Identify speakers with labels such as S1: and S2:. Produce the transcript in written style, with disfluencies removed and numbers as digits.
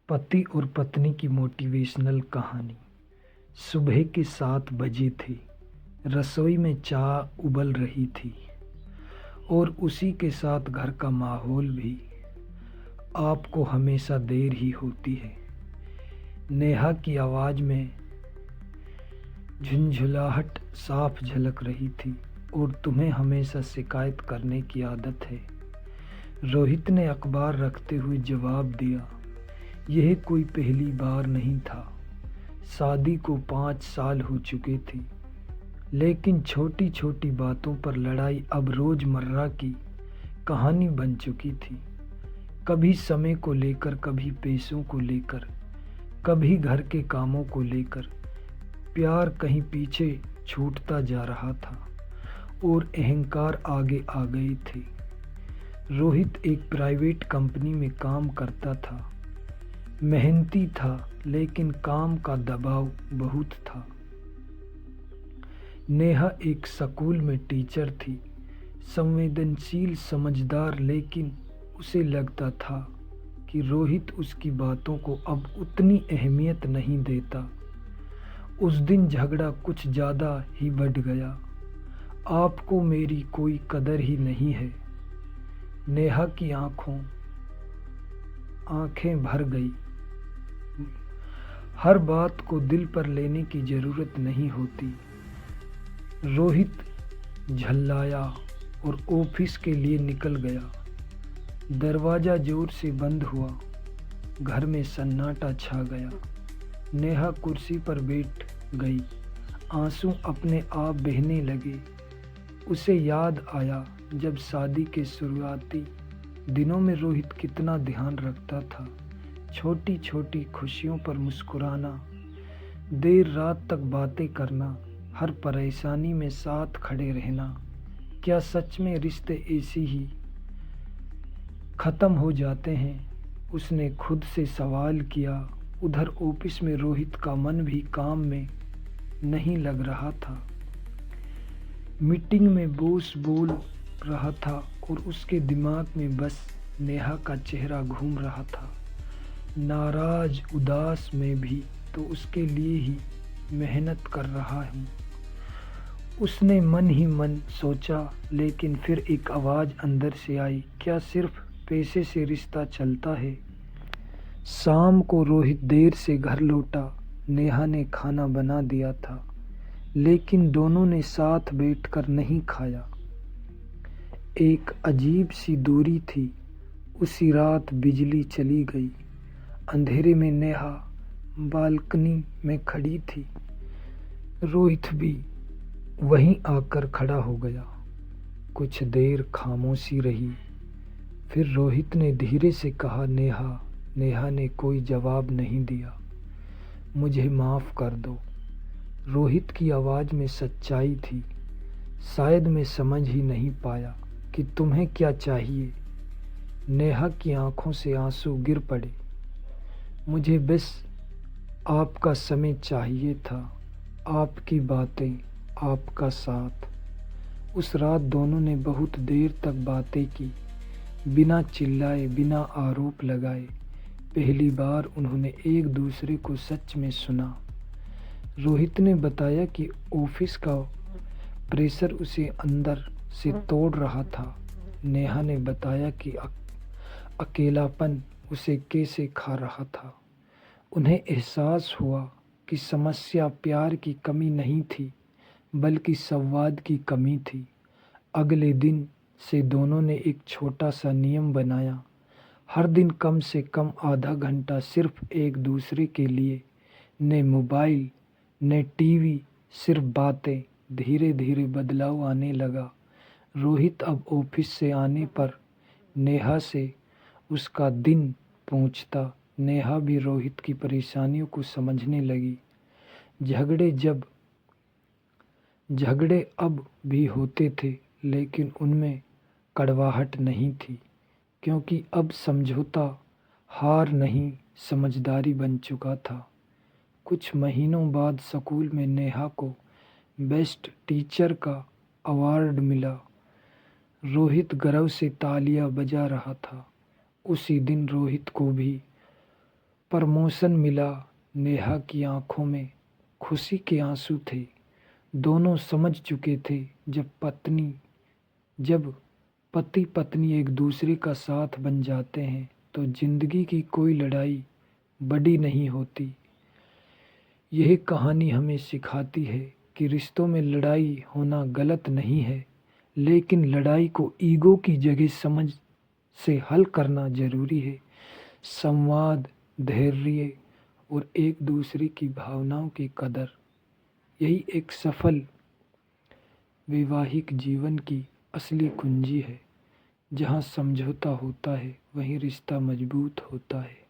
S1: पति और पत्नी की मोटिवेशनल कहानी। सुबह के 7 बजे थे। रसोई में चाय उबल रही थी और उसी के साथ घर का माहौल भी। आपको हमेशा देर ही होती है। नेहा की आवाज़ में झुंझुलाहट साफ झलक रही थी। और तुम्हें हमेशा शिकायत करने की आदत है। रोहित ने अखबार रखते हुए जवाब दिया, यह कोई पहली बार नहीं था। शादी को 5 साल हो चुके थे, लेकिन छोटी छोटी बातों पर लड़ाई अब रोजमर्रा की कहानी बन चुकी थी। कभी समय को लेकर, कभी पैसों को लेकर, कभी घर के कामों को लेकर। प्यार कहीं पीछे छूटता जा रहा था और अहंकार आगे आ गए थे। रोहित एक प्राइवेट कंपनी में काम करता था। मेहनती था, लेकिन काम का दबाव बहुत था। नेहा एक स्कूल में टीचर थी, संवेदनशील, समझदार, लेकिन उसे लगता था कि रोहित उसकी बातों को अब उतनी अहमियत नहीं देता। उस दिन झगड़ा कुछ ज़्यादा ही बढ़ गया। आपको मेरी कोई कदर ही नहीं है। नेहा की आंखें भर गई। हर बात को दिल पर लेने की जरूरत नहीं होती। रोहित झल्लाया और ऑफिस के लिए निकल गया। दरवाजा जोर से बंद हुआ। घर में सन्नाटा छा गया। नेहा कुर्सी पर बैठ गई। आंसू अपने आप बहने लगे। उसे याद आया जब शादी के शुरुआती दिनों में रोहित कितना ध्यान रखता था। छोटी छोटी खुशियों पर मुस्कुराना, देर रात तक बातें करना, हर परेशानी में साथ खड़े रहना। क्या सच में रिश्ते ऐसे ही खत्म हो जाते हैं? उसने खुद से सवाल किया। उधर ऑफिस में रोहित का मन भी काम में नहीं लग रहा था। मीटिंग में बॉस बोल रहा था और उसके दिमाग में बस नेहा का चेहरा घूम रहा था। नाराज, उदास में भी तो उसके लिए ही मेहनत कर रहा हूँ, उसने मन ही मन सोचा। लेकिन फिर एक आवाज़ अंदर से आई, क्या सिर्फ पैसे से रिश्ता चलता है? शाम को रोहित देर से घर लौटा। नेहा ने खाना बना दिया था, लेकिन दोनों ने साथ बैठकर नहीं खाया। एक अजीब सी दूरी थी। उसी रात बिजली चली गई। अंधेरे में नेहा बालकनी में खड़ी थी। रोहित भी वहीं आकर खड़ा हो गया। कुछ देर खामोशी रही। फिर रोहित ने धीरे से कहा, नेहा। नेहा ने कोई जवाब नहीं दिया। मुझे माफ़ कर दो। रोहित की आवाज़ में सच्चाई थी। शायद मैं समझ ही नहीं पाया कि तुम्हें क्या चाहिए। नेहा की आंखों से आंसू गिर पड़े। मुझे बस आपका समय चाहिए था, आपकी बातें, आपका साथ। उस रात दोनों ने बहुत देर तक बातें की, बिना चिल्लाए, बिना आरोप लगाए। पहली बार उन्होंने एक दूसरे को सच में सुना। रोहित ने बताया कि ऑफिस का प्रेशर उसे अंदर से तोड़ रहा था। नेहा ने बताया कि अकेलापन उसे कैसे खा रहा था। उन्हें एहसास हुआ कि समस्या प्यार की कमी नहीं थी, बल्कि संवाद की कमी थी। अगले दिन से दोनों ने एक छोटा सा नियम बनाया, हर दिन कम से कम आधा घंटा सिर्फ एक दूसरे के लिए। न मोबाइल, न टीवी, सिर्फ बातें। धीरे धीरे बदलाव आने लगा। रोहित अब ऑफिस से आने पर नेहा से उसका दिन पूछता। नेहा भी रोहित की परेशानियों को समझने लगी। झगड़े अब भी होते थे, लेकिन उनमें कड़वाहट नहीं थी, क्योंकि अब समझौता हार नहीं, समझदारी बन चुका था। कुछ महीनों बाद स्कूल में नेहा को बेस्ट टीचर का अवार्ड मिला। रोहित गर्व से तालियां बजा रहा था। उसी दिन रोहित को भी प्रमोशन मिला, नेहा की आंखों में खुशी के आंसू थे। दोनों समझ चुके थे जब पति पत्नी एक दूसरे का साथ बन जाते हैं तो जिंदगी की कोई लड़ाई बड़ी नहीं होती। यह कहानी हमें सिखाती है कि रिश्तों में लड़ाई होना गलत नहीं है, लेकिन लड़ाई को ईगो की जगह समझ से हल करना जरूरी है। संवाद, धैर्य और एक दूसरे की भावनाओं की कदर, यही एक सफल वैवाहिक जीवन की असली कुंजी है। जहाँ समझौता होता है वहीं रिश्ता मजबूत होता है।